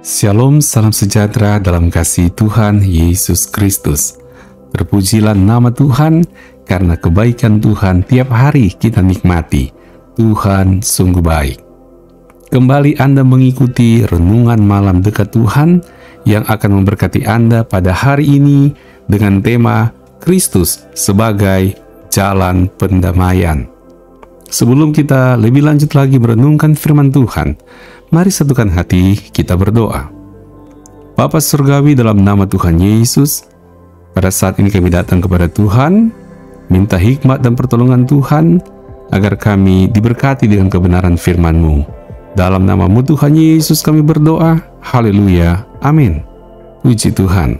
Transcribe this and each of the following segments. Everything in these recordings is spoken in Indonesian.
Shalom, salam sejahtera dalam kasih Tuhan Yesus Kristus. Terpujilah nama Tuhan, karena kebaikan Tuhan tiap hari kita nikmati. Tuhan sungguh baik. Kembali Anda mengikuti renungan malam dekat Tuhan yang akan memberkati Anda pada hari ini dengan tema Kristus sebagai jalan pendamaian. Sebelum kita lebih lanjut lagi merenungkan firman Tuhan, mari satukan hati kita berdoa. Bapa Surgawi, dalam nama Tuhan Yesus, pada saat ini kami datang kepada Tuhan, minta hikmat dan pertolongan Tuhan, agar kami diberkati dengan kebenaran firman-Mu. Dalam nama-Mu Tuhan Yesus kami berdoa, haleluya, amin. Puji Tuhan.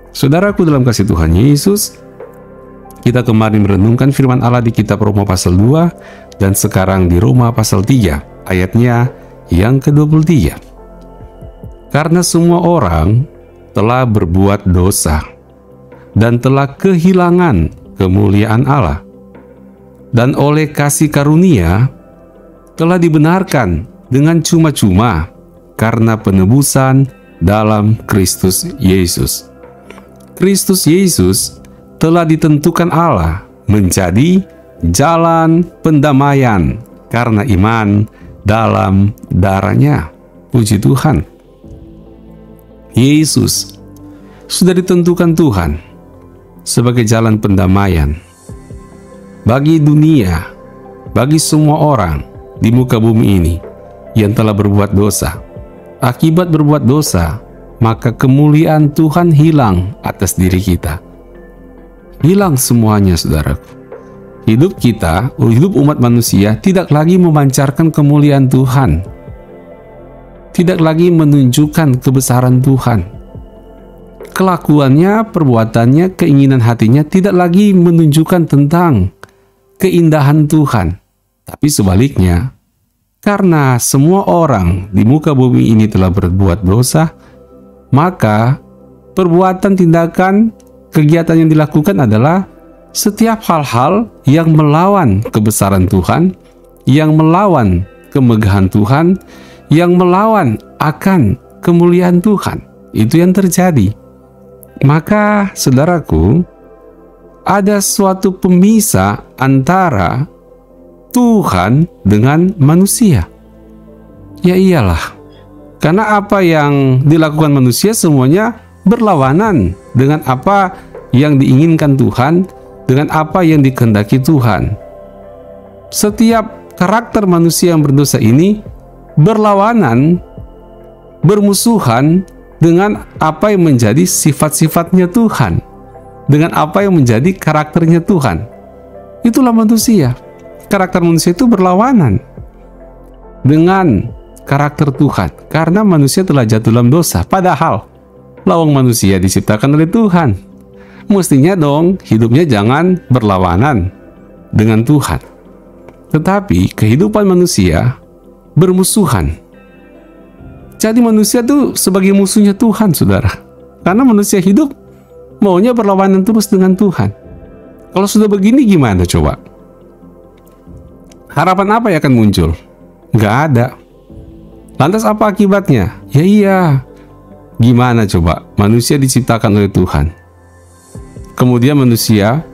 Saudaraku dalam kasih Tuhan Yesus, kita kemarin merenungkan firman Allah di kitab Roma pasal 2, dan sekarang di Roma pasal 3, ayatnya yang ke-23. Karena semua orang telah berbuat dosa dan telah kehilangan kemuliaan Allah, dan oleh kasih karunia telah dibenarkan dengan cuma-cuma karena penebusan dalam Kristus Yesus. Kristus Yesus telah ditentukan Allah menjadi jalan pendamaian karena iman dalam darah-Nya. Puji Tuhan. Yesus sudah ditentukan Tuhan sebagai jalan pendamaian bagi dunia, bagi semua orang di muka bumi ini yang telah berbuat dosa. Akibat berbuat dosa, maka kemuliaan Tuhan hilang atas diri kita. Hilang semuanya, saudaraku. Hidup kita, hidup umat manusia tidak lagi memancarkan kemuliaan Tuhan. Tidak lagi menunjukkan kebesaran Tuhan. Kelakuannya, perbuatannya, keinginan hatinya tidak lagi menunjukkan tentang keindahan Tuhan. Tapi sebaliknya, karena semua orang di muka bumi ini telah berbuat dosa, maka perbuatan, tindakan, kegiatan yang dilakukan adalah setiap hal-hal yang melawan kebesaran Tuhan, yang melawan kemegahan Tuhan, yang melawan akan kemuliaan Tuhan. Itu yang terjadi. Maka, saudaraku, ada suatu pemisah antara Tuhan dengan manusia. Ya iyalah, karena apa yang dilakukan manusia semuanya berlawanan dengan apa yang diinginkan Tuhan, dengan apa yang dikehendaki Tuhan. Setiap karakter manusia yang berdosa ini berlawanan, bermusuhan dengan apa yang menjadi sifat-sifatnya Tuhan, dengan apa yang menjadi karakternya Tuhan. Itulah manusia. Karakter manusia itu berlawanan dengan karakter Tuhan, karena manusia telah jatuh dalam dosa. Padahal lawang manusia diciptakan oleh Tuhan. Mestinya dong hidupnya jangan berlawanan dengan Tuhan. Tetapi kehidupan manusia bermusuhan. Jadi manusia itu sebagai musuhnya Tuhan, saudara. Karena manusia hidup maunya berlawanan terus dengan Tuhan. Kalau sudah begini gimana coba? Harapan apa yang akan muncul? Nggak ada. Lantas apa akibatnya? Ya iya. Gimana coba? Manusia diciptakan oleh Tuhan. Kemudian manusia,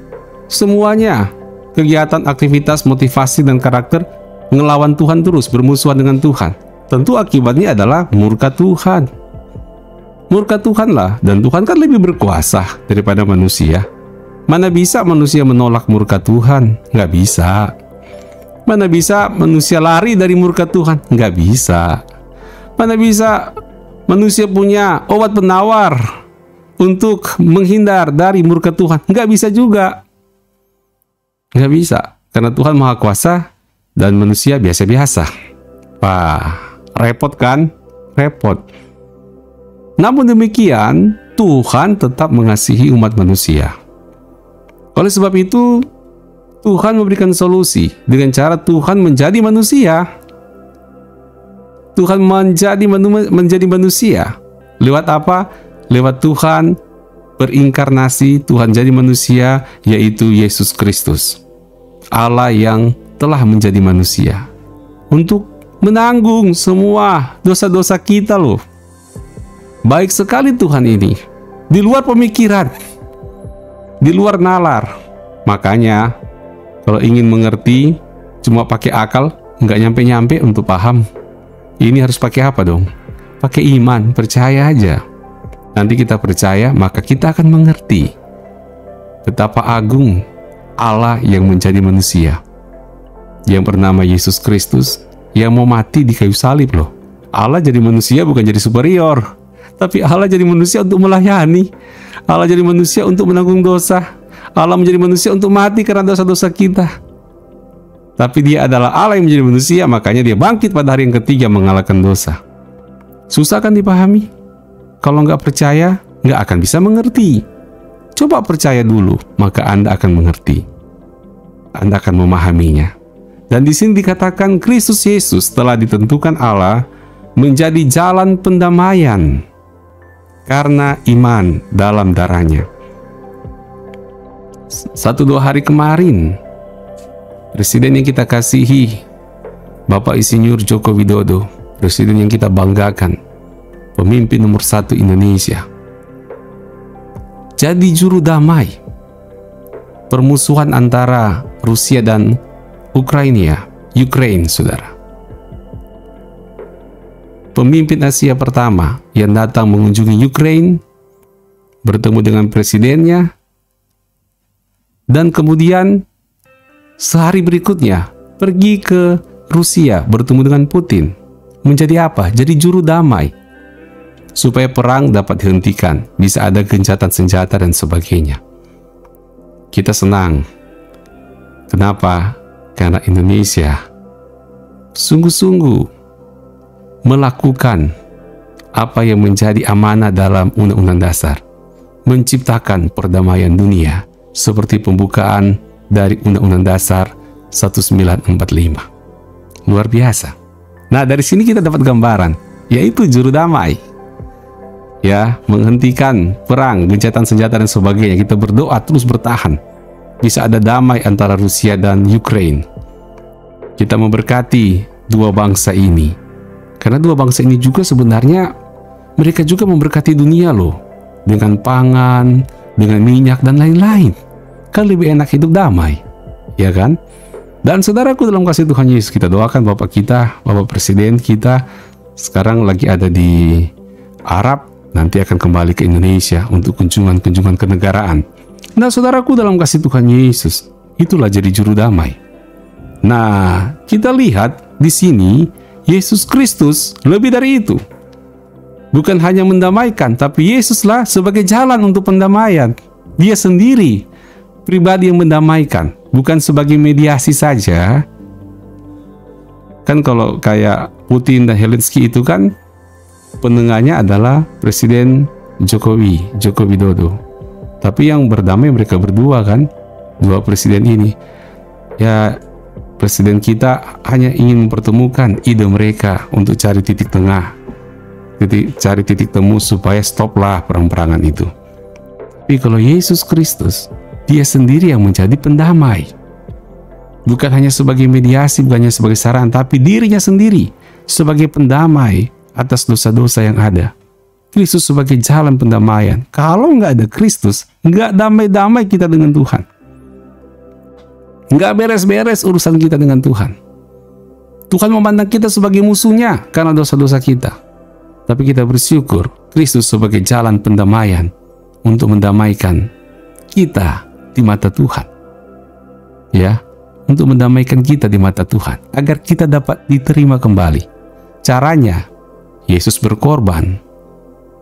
semuanya, kegiatan, aktivitas, motivasi, dan karakter ngelawan Tuhan terus, bermusuhan dengan Tuhan. Tentu akibatnya adalah murka Tuhan. Murka Tuhanlah, dan Tuhan kan lebih berkuasa daripada manusia. Mana bisa manusia menolak murka Tuhan? Nggak bisa. Mana bisa manusia lari dari murka Tuhan? Nggak bisa. Mana bisa manusia punya obat penawar untuk menghindar dari murka Tuhan? Nggak bisa juga. Nggak bisa. Karena Tuhan Maha Kuasa dan manusia biasa-biasa. Wah, repot kan? Repot. Namun demikian, Tuhan tetap mengasihi umat manusia. Oleh sebab itu, Tuhan memberikan solusi dengan cara Tuhan menjadi manusia. Tuhan menjadi manusia. Lewat apa? Lewat Tuhan berinkarnasi, Tuhan jadi manusia, yaitu Yesus Kristus. Allah yang telah menjadi manusia untuk menanggung semua dosa-dosa kita loh. Baik sekali Tuhan ini, di luar pemikiran, di luar nalar. Makanya kalau ingin mengerti cuma pakai akal, nggak nyampe-nyampe untuk paham. Ini harus pakai apa dong? Pakai iman, percaya aja. Nanti kita percaya, maka kita akan mengerti betapa agung Allah yang menjadi manusia, yang bernama Yesus Kristus, yang mau mati di kayu salib loh. Allah jadi manusia bukan jadi superior, tapi Allah jadi manusia untuk melayani. Allah jadi manusia untuk menanggung dosa. Allah menjadi manusia untuk mati karena dosa-dosa kita. Tapi dia adalah Allah yang menjadi manusia, makanya dia bangkit pada hari yang ketiga mengalahkan dosa. Susah kan dipahami? Kalau nggak percaya, nggak akan bisa mengerti. Coba percaya dulu, maka Anda akan mengerti. Anda akan memahaminya. Dan di sini dikatakan Kristus Yesus telah ditentukan Allah menjadi jalan pendamaian karena iman dalam darahnya. 1-2 hari kemarin, Presiden yang kita kasihi, Bapak Insinyur Joko Widodo, Presiden yang kita banggakan, pemimpin nomor 1 Indonesia, jadi juru damai permusuhan antara Rusia dan Ukraina, saudara. Pemimpin Asia pertama yang datang mengunjungi Ukraina, bertemu dengan presidennya, dan kemudian sehari berikutnya pergi ke Rusia bertemu dengan Putin. Menjadi apa? Jadi juru damai. Supaya perang dapat dihentikan, bisa ada gencatan senjata dan sebagainya. Kita senang. Kenapa? Karena Indonesia sungguh-sungguh melakukan apa yang menjadi amanah dalam Undang-Undang Dasar, menciptakan perdamaian dunia seperti pembukaan dari Undang-Undang Dasar 1945. Luar biasa. Nah, dari sini kita dapat gambaran, yaitu juru damai. Ya, menghentikan perang, gencatan senjata dan sebagainya. Kita berdoa terus bertahan. Bisa ada damai antara Rusia dan Ukraina. Kita memberkati dua bangsa ini. Karena dua bangsa ini juga sebenarnya mereka juga memberkati dunia loh. Dengan pangan, dengan minyak dan lain-lain. Kan lebih enak hidup damai. Ya kan? Dan saudaraku dalam kasih Tuhan Yesus, kita doakan Bapak kita, Bapak Presiden kita sekarang lagi ada di Arab, nanti akan kembali ke Indonesia untuk kunjungan-kunjungan kenegaraan. Nah, saudaraku dalam kasih Tuhan Yesus, itulah jadi juru damai. Nah, kita lihat di sini Yesus Kristus lebih dari itu. Bukan hanya mendamaikan, tapi Yesuslah sebagai jalan untuk pendamaian. Dia sendiri pribadi yang mendamaikan, bukan sebagai mediasi saja. Kan kalau kayak Putin dan Zelensky itu kan penengahnya adalah Presiden Joko Widodo. Tapi yang berdamai mereka berdua kan, dua presiden ini. Ya, presiden kita hanya ingin mempertemukan ide mereka untuk cari titik tengah, cari titik temu supaya stoplah perang-perangan itu. Tapi kalau Yesus Kristus, dia sendiri yang menjadi pendamai. Bukan hanya sebagai mediasi, bukan hanya sebagai saran, tapi dirinya sendiri sebagai pendamai atas dosa-dosa yang ada. Kristus sebagai jalan pendamaian. Kalau nggak ada Kristus, nggak damai-damai kita dengan Tuhan. Nggak beres-beres urusan kita dengan Tuhan. Tuhan memandang kita sebagai musuhnya karena dosa-dosa kita. Tapi kita bersyukur Kristus sebagai jalan pendamaian untuk mendamaikan kita di mata Tuhan. Ya, untuk mendamaikan kita di mata Tuhan agar kita dapat diterima kembali. Caranya Yesus berkorban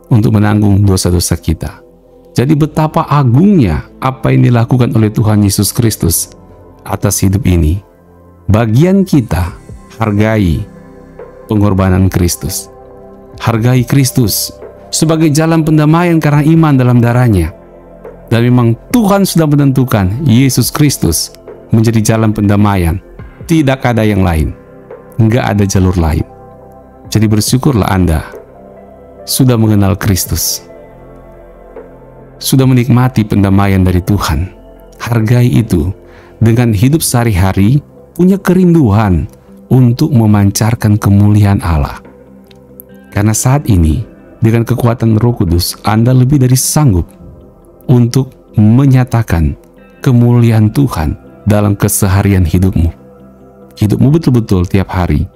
untuk menanggung dosa-dosa kita. Jadi betapa agungnya apa yang dilakukan oleh Tuhan Yesus Kristus atas hidup ini. Bagian kita hargai pengorbanan Kristus. Hargai Kristus sebagai jalan pendamaian karena iman dalam darahnya. Dan memang Tuhan sudah menentukan Yesus Kristus menjadi jalan pendamaian. Tidak ada yang lain. Nggak ada jalur lain. Jadi bersyukurlah Anda sudah mengenal Kristus. Sudah menikmati pendamaian dari Tuhan. Hargai itu. Dengan hidup sehari-hari punya kerinduan untuk memancarkan kemuliaan Allah. Karena saat ini dengan kekuatan Roh Kudus, Anda lebih dari sanggup untuk menyatakan kemuliaan Tuhan dalam keseharian hidupmu. Hidupmu betul-betul tiap hari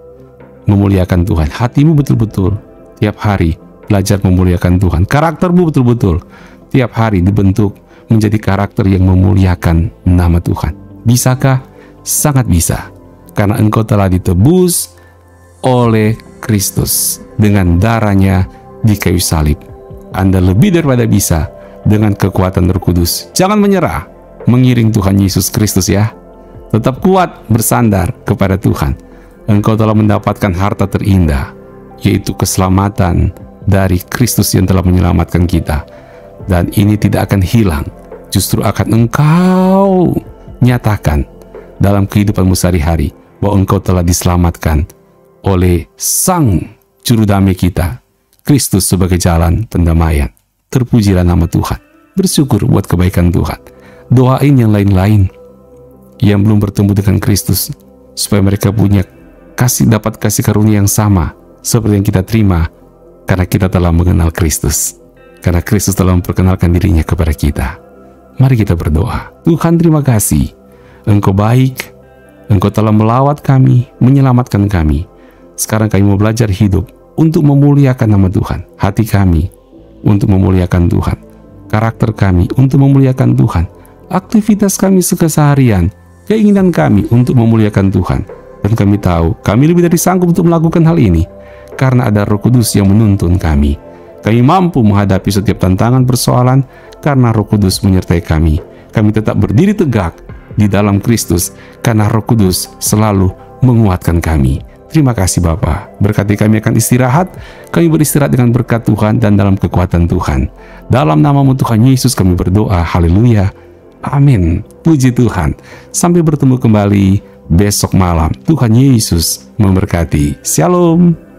memuliakan Tuhan. Hatimu betul-betul tiap hari belajar memuliakan Tuhan. Karaktermu betul-betul tiap hari dibentuk menjadi karakter yang memuliakan nama Tuhan. Bisakah? Sangat bisa. Karena engkau telah ditebus oleh Kristus dengan darahnya di kayu salib. Anda lebih daripada bisa dengan kekuatan Roh Kudus. Jangan menyerah, mengiring Tuhan Yesus Kristus ya. Tetap kuat bersandar kepada Tuhan. Engkau telah mendapatkan harta terindah, yaitu keselamatan dari Kristus yang telah menyelamatkan kita. Dan ini tidak akan hilang, justru akan engkau nyatakan dalam kehidupanmu sehari-hari bahwa engkau telah diselamatkan oleh Sang Juru Damai kita, Kristus sebagai jalan pendamaian. Terpujilah nama Tuhan. Bersyukur buat kebaikan Tuhan. Doain yang lain-lain yang belum bertemu dengan Kristus, supaya mereka dapat kasih karunia yang sama seperti yang kita terima, karena kita telah mengenal Kristus. Karena Kristus telah memperkenalkan dirinya kepada kita. Mari kita berdoa. Tuhan, terima kasih. Engkau baik. Engkau telah melawat kami, menyelamatkan kami. Sekarang kami mau belajar hidup untuk memuliakan nama Tuhan. Hati kami untuk memuliakan Tuhan. Karakter kami untuk memuliakan Tuhan. Aktivitas kami sekeseharian, keinginan kami untuk memuliakan Tuhan. Dan kami tahu, kami lebih dari sanggup untuk melakukan hal ini, karena ada Roh Kudus yang menuntun kami. Kami mampu menghadapi setiap tantangan persoalan, karena Roh Kudus menyertai kami. Kami tetap berdiri tegak di dalam Kristus, karena Roh Kudus selalu menguatkan kami. Terima kasih Bapa. Berkati kami akan istirahat. Kami beristirahat dengan berkat Tuhan dan dalam kekuatan Tuhan. Dalam nama-Mu Tuhan Yesus kami berdoa. Haleluya. Amin. Puji Tuhan. Sampai bertemu kembali besok malam. Tuhan Yesus memberkati. Shalom.